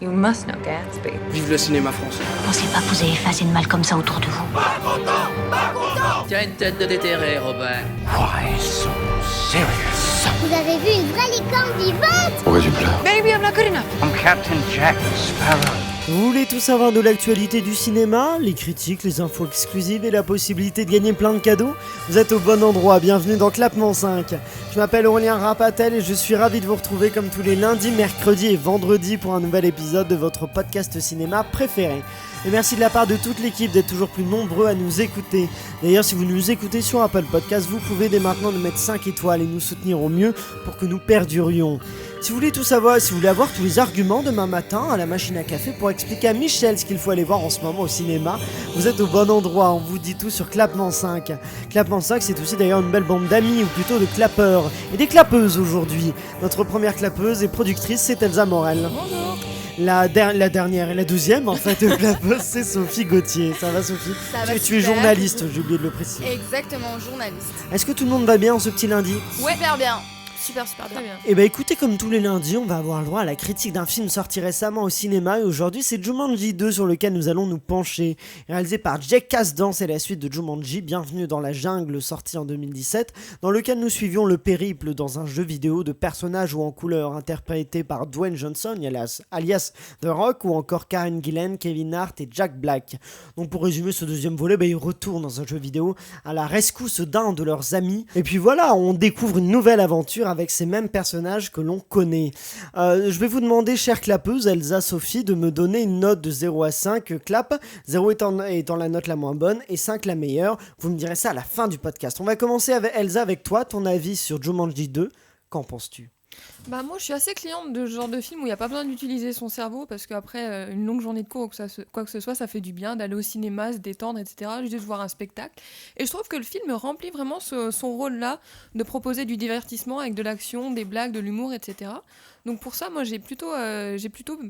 You must know Gatsby. Vive le cinéma français. Pensez pas que vous avez fait assez de mal comme ça autour de vous. Tu as une tête de déterré, Robert. Why so serious? Vous avez vu une vraie licorne vivante? Pourquoi tu pleures? Maybe I'm not good enough. I'm Captain Jack Sparrow. Vous voulez tout savoir de l'actualité du cinéma, les critiques, les infos exclusives et la possibilité de gagner plein de cadeaux? Vous êtes au bon endroit, bienvenue dans Clapement 5. Je m'appelle Aurélien Rapatel et je suis ravi de vous retrouver comme tous les lundis, mercredis et vendredis pour un nouvel épisode de votre podcast cinéma préféré. Et merci de la part de toute l'équipe d'être toujours plus nombreux à nous écouter. D'ailleurs, si vous nous écoutez sur Apple Podcast, vous pouvez dès maintenant nous mettre 5 étoiles et nous soutenir au mieux pour que nous perdurions. Si vous voulez tout savoir, si vous voulez avoir tous les arguments demain matin à la machine à café pour expliquer à Michel ce qu'il faut aller voir en ce moment au cinéma, vous êtes au bon endroit, on vous dit tout sur Clapement 5. Clapement 5, c'est aussi d'ailleurs une belle bande d'amis, ou plutôt de clapeurs, et des clapeuses aujourd'hui. Notre première clapeuse et productrice, c'est Elsa Morel. Bonjour. La dernière et la deuxième, en fait, clapeuse, c'est Sophie Gauthier. Ça va, Sophie? Ça va Tu es super. journaliste, j'ai oublié de le préciser. Exactement, journaliste. Est-ce que tout le monde va bien en ce petit lundi? Ouais. Super bien. Super bien. Très bien. Eh ben écoutez, comme tous les lundis, on va avoir le droit à la critique d'un film sorti récemment au cinéma, et aujourd'hui c'est Jumanji 2 sur lequel nous allons nous pencher. Réalisé par Jake Kasdan, c'est la suite de Jumanji, Bienvenue dans la jungle, sorti en 2017, dans lequel nous suivions le périple dans un jeu vidéo de personnages ou en couleur interprétés par Dwayne Johnson, alias The Rock, ou encore Karen Gillan, Kevin Hart et Jack Black. Donc pour résumer ce deuxième volet, ils retournent dans un jeu vidéo à la rescousse d'un de leurs amis, et puis voilà, on découvre une nouvelle aventure avec ces mêmes personnages que l'on connaît. Je vais vous demander, chère clapeuse, Elsa, Sophie, de me donner une note de 0 à 5 clap, 0 étant la note la moins bonne et 5 la meilleure. Vous me direz ça à la fin du podcast. On va commencer avec Elsa, avec toi, ton avis sur Jumanji 2. Qu'en penses-tu? Bah moi je suis assez cliente de ce genre de film où il n'y a pas besoin d'utiliser son cerveau parce qu'après une longue journée de cours ou quoi que ce soit, ça fait du bien d'aller au cinéma, se détendre, etc. Juste voir un spectacle. Et je trouve que le film remplit vraiment son rôle là de proposer du divertissement avec de l'action, des blagues, de l'humour, etc. Donc pour ça, moi j'ai plutôt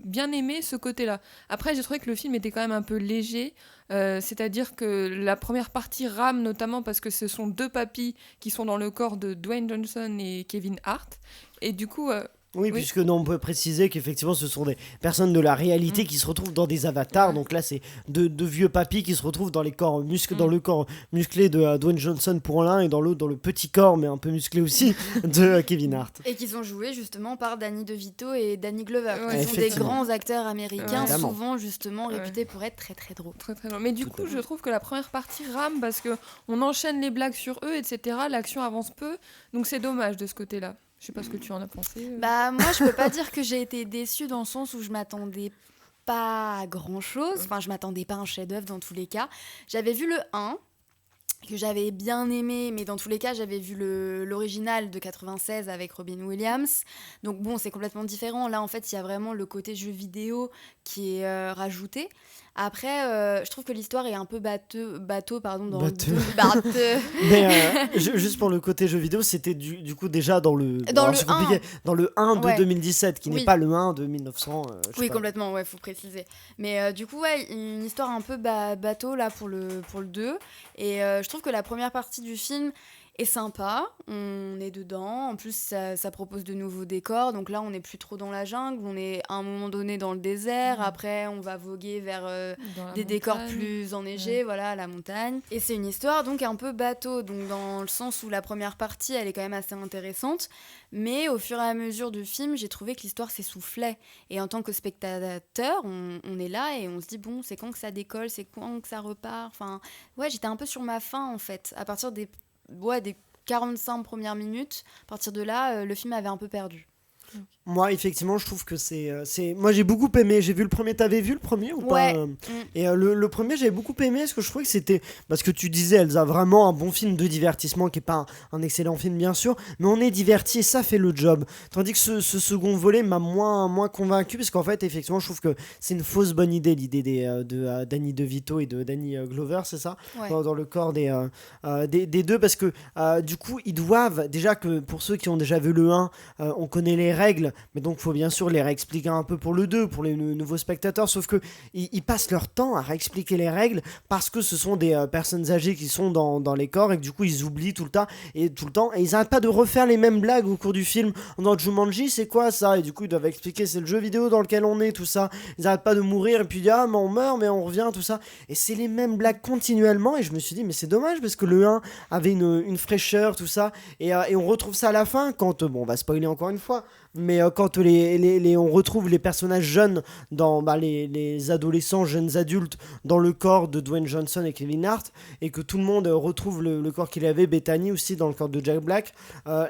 bien aimé ce côté-là. Après j'ai trouvé que le film était quand même un peu léger, c'est-à-dire que la première partie rame notamment parce que ce sont deux papys qui sont dans le corps de Dwayne Johnson et Kevin Hart. Et du coup... Oui, puisque on peut préciser qu'effectivement ce sont des personnes de la réalité qui se retrouvent dans des avatars. Donc là c'est deux vieux papys qui se retrouvent dans les corps dans le corps musclé de Dwayne Johnson pour l'un et dans l'autre dans le petit corps mais un peu musclé aussi de Kevin Hart. Et qui sont joués justement par Danny DeVito et Danny Glover, qui sont des effectivement. grands acteurs américains, Évidemment. souvent justement réputés pour être très très drôles. Très très long. Mais du coup, je trouve que la première partie rame parce que on enchaîne les blagues sur eux, etc. L'action avance peu, donc c'est dommage de ce côté-là. Je sais pas ce que tu en as pensé. Bah moi je peux pas dire que j'ai été déçue dans le sens où je m'attendais pas à grand chose, enfin je m'attendais pas à un chef-d'œuvre dans tous les cas. J'avais vu le 1 que j'avais bien aimé, mais dans tous les cas j'avais vu l'original de 96 avec Robin Williams, donc bon c'est complètement différent. Là en fait il y a vraiment le côté jeu vidéo qui est rajouté. Après je trouve que l'histoire est un peu bateau dans Bateau. le Mais juste pour le côté jeu vidéo, c'était du coup déjà dans le c'est compliqué, dans le 1 de 2017 qui n'est pas le 1 de 1900. Oui, complètement, ouais, faut préciser. Mais du coup, ouais, une histoire un peu bateau là pour le 2. Et je trouve que la première partie du film est sympa, on est dedans, en plus ça propose de nouveaux décors, donc là on n'est plus trop dans la jungle, on est à un moment donné dans le désert, après on va voguer vers des décors plus enneigés, voilà, la montagne. Et c'est une histoire donc un peu bateau, donc dans le sens où la première partie elle est quand même assez intéressante, mais au fur et à mesure du film j'ai trouvé que l'histoire s'essoufflait, et en tant que spectateur on est là et on se dit bon c'est quand que ça décolle, c'est quand que ça repart, enfin ouais j'étais un peu sur ma faim en fait, à partir des 45 premières minutes, à partir de là, le film avait un peu perdu. Moi, effectivement, je trouve que c'est... Moi, j'ai beaucoup aimé. J'ai vu le premier. T'avais vu le premier ou pas? Et le premier, j'avais beaucoup aimé parce que je trouvais que c'était... Parce que tu disais, Elsa, vraiment un bon film de divertissement qui n'est pas un excellent film, bien sûr, mais on est diverti et ça fait le job. Tandis que ce second volet m'a moins convaincu parce qu'en fait, effectivement, je trouve que c'est une fausse bonne idée, l'idée de Danny DeVito et de Danny Glover, c'est ça? Dans le corps des deux, parce que du coup, ils doivent... Déjà que pour ceux qui ont déjà vu le 1, on connaît les règles. mais donc faut bien sûr les réexpliquer un peu pour le 2, pour les nouveaux spectateurs, sauf que ils passent leur temps à réexpliquer les règles parce que ce sont des personnes âgées qui sont dans les corps et que du coup ils oublient tout le temps et ils n'arrêtent pas de refaire les mêmes blagues au cours du film. Dans Jumanji, c'est quoi ça? Et du coup ils doivent expliquer c'est le jeu vidéo dans lequel on est, tout ça. Ils n'arrêtent pas de mourir et puis mais on meurt mais on revient, tout ça. Et c'est les mêmes blagues continuellement et je me suis dit mais c'est dommage parce que le 1 avait une fraîcheur, tout ça, et on retrouve ça à la fin quand on va spoiler encore une fois, mais quand on retrouve les personnages jeunes dans les adolescents, jeunes adultes dans le corps de Dwayne Johnson et Kevin Hart, et que tout le monde retrouve le corps qu'il avait, Bethany aussi dans le corps de Jack Black,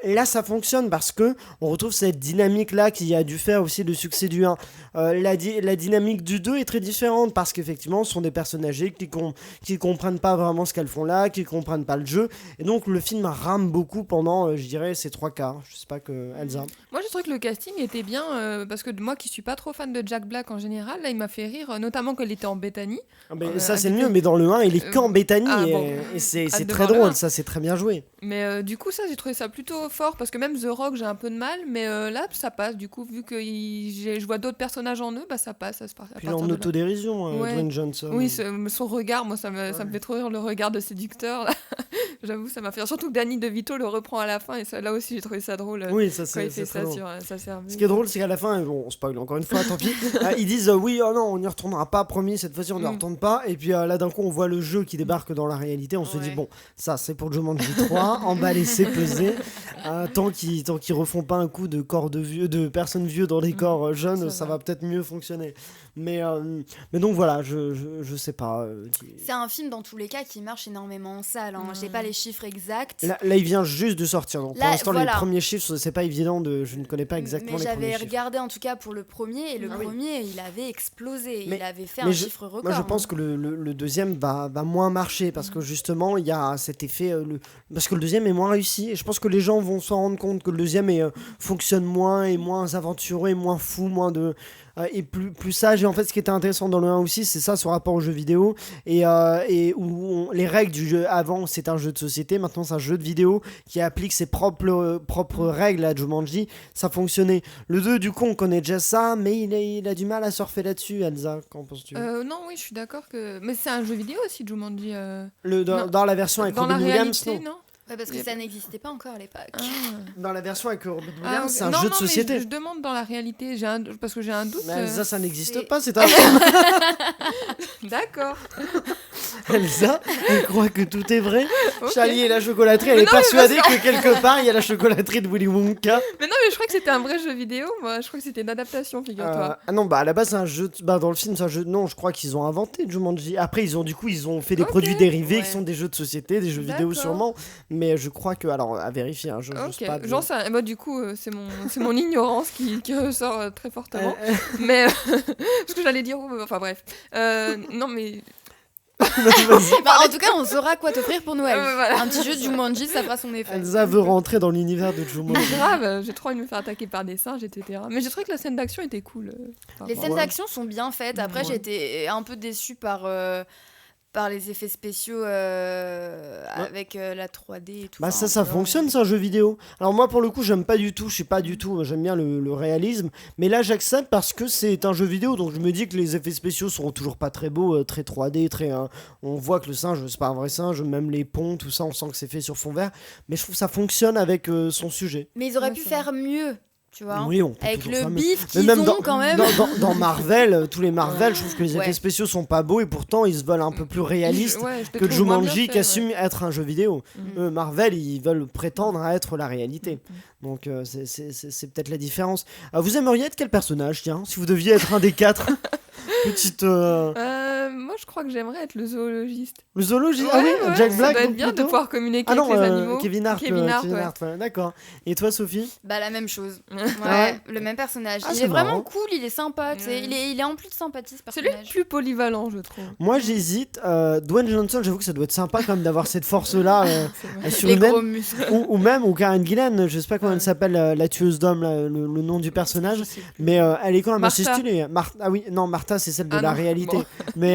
et là ça fonctionne parce que on retrouve cette dynamique là qui a dû faire aussi le succès du 1. La dynamique du 2 est très différente parce qu'effectivement ce sont des personnes âgées qui comprennent pas vraiment ce qu'elles font là, qui comprennent pas le jeu, et donc le film rame beaucoup pendant je dirais ses 3 quarts. Je sais pas que Elsa. Moi je trouve que le casting était bien parce que moi qui suis pas trop fan de Jack Black en général, là il m'a fait rire, notamment qu'il était en Bethany. Ça c'est mieux, mais dans le 1 il est qu'en Bethany et c'est très drôle, ça c'est très bien joué. Mais du coup ça j'ai trouvé ça plutôt fort parce que même The Rock j'ai un peu de mal, mais là ça passe du coup, vu que je vois d'autres personnages en eux, ça passe, ça se passe. Puis en autodérision, Dwayne Johnson. Oui, son regard, moi ça me fait trop rire, le regard de séducteur là. J'avoue, ça m'a fait rire. Surtout que Danny DeVito le reprend à la fin et ça, là aussi j'ai trouvé ça drôle. Oui, ça c'est ça drôle. sur sa servie. Ce qui est drôle, c'est qu'à la fin, on spoil encore une fois, tant pis, ils disent oui, oh non, on n'y retournera pas, promis, cette fois-ci on n'y retourne pas, et puis là d'un coup on voit le jeu qui débarque dans la réalité, on se dit bon, ça c'est pour Jumanji 3, emballer, c'est peser, tant qu'ils refont pas un coup de corps de personnes vieux dans des corps jeunes, ça va peut-être mieux fonctionner. Mais donc voilà, je sais pas. C'est un film dans tous les cas qui marche énormément en salle. Je sais pas les chiffres exacts. Là, il vient juste de sortir. Donc là, pour l'instant, voilà. Les premiers chiffres, c'est pas évident. Je ne connais pas exactement les premiers chiffres. Mais j'avais regardé en tout cas pour le premier, et le premier, il avait explosé. Il avait fait un chiffre record. Moi, je pense que le deuxième va moins marcher parce que justement, il y a cet effet. Parce que le deuxième est moins réussi. Et je pense que les gens vont s'en rendre compte que le deuxième fonctionne moins, et moins aventureux, et moins fou, moins de. Et plus sage. Et en fait, ce qui était intéressant dans le 1 aussi, c'est ça, son rapport aux jeux vidéo, et où les règles du jeu, avant c'était un jeu de société, maintenant c'est un jeu de vidéo qui applique ses propres règles à Jumanji. Ça fonctionnait. Le 2, du coup, on connaît déjà ça, mais il a du mal à surfer là-dessus. Elsa, qu'en penses-tu? Non, oui, je suis d'accord que... Mais c'est un jeu vidéo aussi, Jumanji. Dans la version avec Robin Williams, non. Ouais, parce que ça n'existait pas encore à l'époque. Dans la version avec Robin Williams, c'est un jeu de société. Mais je demande dans la réalité, parce que j'ai un doute. Mais Elsa, ça n'existe pas, c'est un film. D'accord. Elsa, elle croit que tout est vrai. Okay. Charlie et la chocolaterie, elle est persuadée que quelque part il y a la chocolaterie de Willy Wonka. Mais non, mais je crois que c'était un vrai jeu vidéo. Moi, je crois que c'était une adaptation, figure-toi. Ah non, à la base c'est un jeu. Dans le film c'est un jeu. Non, je crois qu'ils ont inventé Jumanji. Après ils ont fait des produits dérivés qui sont des jeux de société, des jeux vidéo sûrement. Mais je crois que, alors à vérifier, je sais pas. Moi du coup c'est mon ignorance qui ressort très fortement. Mais parce que j'allais dire, enfin bref. Non mais. En tout cas, on saura quoi t'offrir pour Noël. Voilà. Un petit jeu de Jumanji, ça fera son effet. Elsa veut rentrer dans l'univers de Jumanji. Grave, j'ai trop envie de me faire attaquer par des singes, etc. Mais j'ai trouvé que la scène d'action était cool. Les scènes d'action sont bien faites. Après, j'étais un peu déçue par les effets spéciaux avec la 3D et tout. Ça fonctionne, c'est un jeu vidéo. Alors moi pour le coup j'aime pas du tout, j'aime bien le réalisme, mais là j'accepte parce que c'est un jeu vidéo, donc je me dis que les effets spéciaux seront toujours pas très beaux, très 3D, on voit que le singe c'est pas un vrai singe, même les ponts, tout ça on sent que c'est fait sur fond vert, mais je trouve que ça fonctionne avec son sujet. Mais ils auraient pu faire mieux. Tu vois, oui, on peut avec le faire bif qu'ils ont quand même. Dans Marvel, tous les Marvel, je trouve que les effets spéciaux sont pas beaux et pourtant ils se veulent un peu plus réalistes que Jumanji qui assume être un jeu vidéo. Marvel, ils veulent prétendre à être la réalité. Donc c'est peut-être la différence. Vous aimeriez être quel personnage, tiens, si vous deviez être un des 4? Petite. Moi, je crois que j'aimerais être le zoologiste. Le zoologiste, Jack Black. Ça doit être bien de pouvoir communiquer avec les animaux. Kevin Hart, d'accord. Et toi, Sophie? La même chose. Le même personnage. Il est vraiment cool, il est sympa. Il est en plus de sympathie, ce personnage. C'est lui le plus polyvalent, je trouve. Moi, j'hésite. Dwayne Johnson, j'avoue que ça doit être sympa quand même d'avoir cette force-là sur les humaine. gros muscles. ou Karen Gillan, je sais pas comment elle s'appelle, la tueuse d'hommes, le nom du personnage. Mais elle est quand même assez stylée. Martha, c'est celle de la réalité. Bon. Mais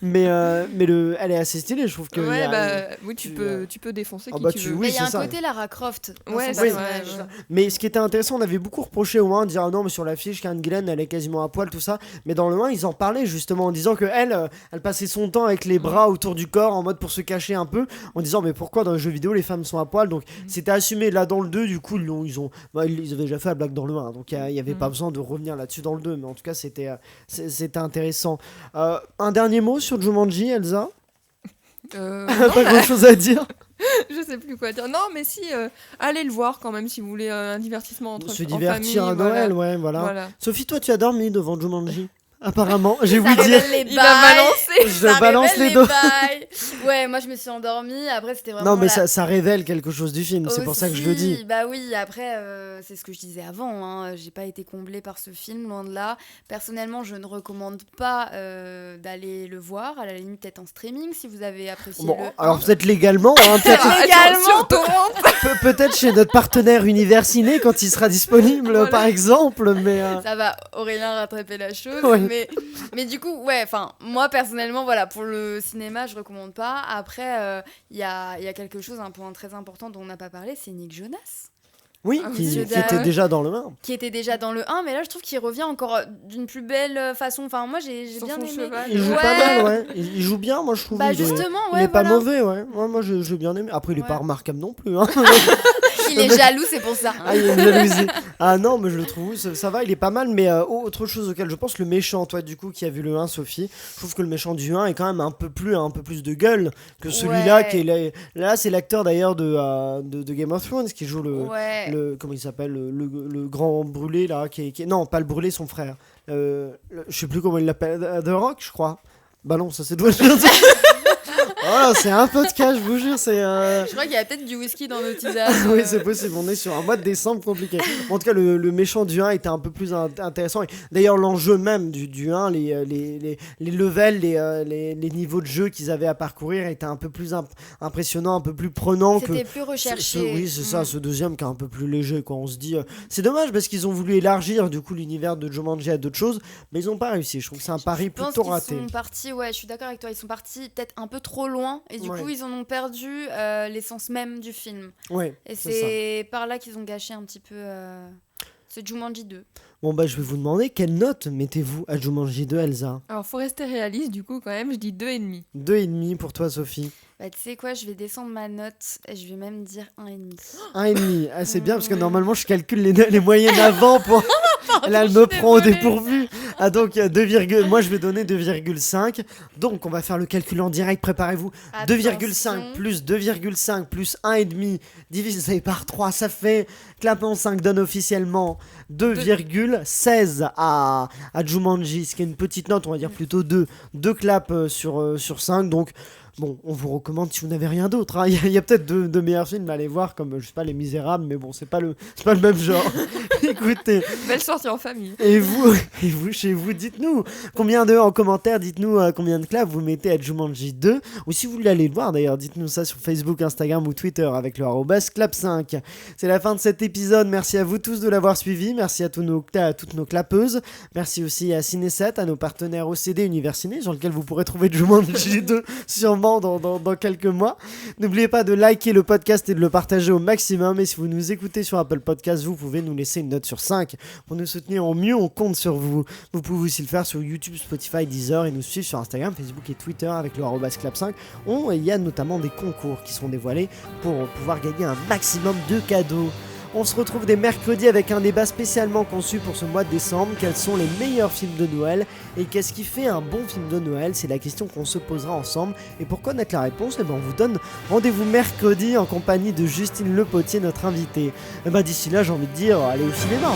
elle est assez stylée, je trouve que. Ouais, y a- oui, tu peux défoncer Ah qui bah tu tu- veux. oui, Mais il y a c'est un ça. côté Lara Croft. dans Ouais, son c'est personnage. vrai. Mais ce qui était intéressant, on avait beaucoup reproché au 1 de dire ah non, mais sur l'affiche, Karen Gillan, elle est quasiment à poil, tout ça. Mais dans le 1, ils en parlaient justement en disant que elle passait son temps avec les bras autour du corps en mode pour se cacher un peu, en disant mais pourquoi dans les jeux vidéo les femmes sont à poil. Donc c'était assumé là dans le 2, du coup ils avaient déjà fait la blague dans le 1, donc il n'y avait pas besoin de revenir là-dessus dans le 2. Mais en tout cas, c'était intéressant. Un dernier mot sur Jumanji, Elsa? Non, Pas grand chose à dire. je sais plus quoi dire. Non, mais si, allez le voir quand même si vous voulez un divertissement entre Se en divertir à famille, Noël, voilà. ouais, voilà. Voilà. Sophie, toi tu as dormi devant Jumanji? Apparemment, j'ai Ça voulu dire. révèle les Il va bails. balancer. Je Ça balance révèle les dos. bails. Ouais, moi je me suis endormie. Après, c'était vraiment. Non, mais la- ça révèle quelque chose du film, c'est pour ça que je le Aussi, dis. Bah oui, après, c'est ce que je disais avant. Hein. J'ai pas été comblée par ce film, loin de là. Personnellement, je ne recommande pas d'aller le voir. À la limite, peut-être en streaming si vous avez apprécié Bon, le. alors peut-être légalement, hein, peut-être, Légalement. peut-être chez notre partenaire Univers Ciné quand il sera disponible, Voilà. par exemple, mais. Ça va, Aurélien rattraper la chose. Ouais. Mais du coup, ouais, enfin, moi personnellement, voilà, pour le cinéma, je recommande pas. Après, il y a quelque chose, un point très important dont on n'a pas parlé, c'est Nick Jonas, Oui, Ah, qui Monsieur était Dame. déjà dans le 1. qui était déjà dans le 1, mais là, je trouve qu'il revient encore d'une plus belle façon. Enfin, moi, j'ai Sur bien son aimé. cheval. Il joue Ouais. pas mal, ouais. Il joue bien, moi je trouve. Bah il est- justement, il ouais, est pas voilà. mauvais, ouais. Moi j'ai bien aimé. Après, il est Ouais. pas remarquable non plus. Hein. Il est jaloux, c'est pour ça. Ah, il y a une jalousie. Ah non, mais je le trouve, ça va, il est pas mal. Mais autre chose auquel je pense, le méchant, toi du coup qui a vu le 1, Sophie, je trouve que le méchant du 1 est quand même un peu plus de gueule que celui-là. Ouais. Qui est là, c'est l'acteur d'ailleurs de Game of Thrones qui joue Ouais. comment il s'appelle, le grand brûlé là, non, pas le brûlé, son frère. Je sais plus comment il l'appelle, The Rock, je crois. Bah non, ça c'est doit. Voilà, c'est un podcast, je vous jure, c'est. Je crois qu'il y a peut-être du whisky dans nos tisanes. Oui, c'est possible, on est sur un mois de décembre compliqué. En tout cas, le méchant du 1 était un peu plus intéressant. Et d'ailleurs, l'enjeu même du 1, les levels, les niveaux de jeu qu'ils avaient à parcourir étaient un peu plus impressionnants, un peu plus prenants que. C'était plus recherché. Oui, c'est ça, ce deuxième qui est un peu plus léger, quoi. On se dit. C'est dommage parce qu'ils ont voulu élargir du coup l'univers de Jumanji à d'autres choses, mais ils n'ont pas réussi. Je trouve que c'est un pari Je pense plutôt qu'ils raté. sont partis, ouais, je suis d'accord avec toi, ils sont partis peut-être un peu trop loin et du Ouais. coup ils en ont perdu l'essence même du film. Ouais, Et c'est c'est par là qu'ils ont gâché un petit peu ce Jumanji 2. Bon, bah, je vais vous demander quelle note mettez-vous à Jumanji 2, Elsa? Alors, faut rester réaliste, du coup, quand même, je dis 2,5. 2,5 pour toi, Sophie. Bah tu sais quoi, je vais descendre ma note et je vais même dire 1,5. 1,5. Ah, c'est bien parce que normalement je calcule les moyennes avant pour. Là, elle me prend au dépourvu. Ah, donc 2, moi je vais donner 2,5. Donc on va faire le calcul en direct, préparez-vous. 2,5 plus 2,5 plus 1,5 divisé par 3, ça fait. Clapement 5 donne officiellement 2,16 à Jumanji, ce qui est une petite note, on va dire plutôt 2. 2 claps sur 5, donc. Bon, on vous recommande si vous n'avez rien d'autre. Hein. Il y a peut-être de meilleurs films à aller voir, comme, je sais pas, Les Misérables, mais bon, c'est pas le même genre. Écoutez, Belle sortie en famille. et vous, chez vous, dites-nous combien en commentaire, dites-nous combien de claps vous mettez à Jumanji 2, ou si vous voulez aller le voir d'ailleurs, dites-nous ça sur Facebook, Instagram ou Twitter avec le @clap5. C'est la fin de cet épisode, merci à vous tous de l'avoir suivi, merci à toutes nos clapeuses, merci aussi à Ciné7, à nos partenaires OCD Univers Ciné, sur lequel vous pourrez trouver Jumanji 2 sûrement dans quelques mois. N'oubliez pas de liker le podcast et de le partager au maximum, et si vous nous écoutez sur Apple Podcast, vous pouvez nous laisser une note sur 5 pour nous soutenir au mieux, on compte sur vous. Vous pouvez aussi le faire sur YouTube, Spotify, Deezer et nous suivre sur Instagram, Facebook et Twitter avec le @clap5. Il y a notamment des concours qui sont dévoilés pour pouvoir gagner un maximum de cadeaux. On se retrouve dès mercredi avec un débat spécialement conçu pour ce mois de décembre. Quels sont les meilleurs films de Noël et qu'est-ce qui fait un bon film de Noël? C'est la question qu'on se posera ensemble. Et pour connaître la réponse, on vous donne rendez-vous mercredi en compagnie de Justine Le Potier, notre invitée. D'ici là, j'ai envie de dire, allez au cinéma.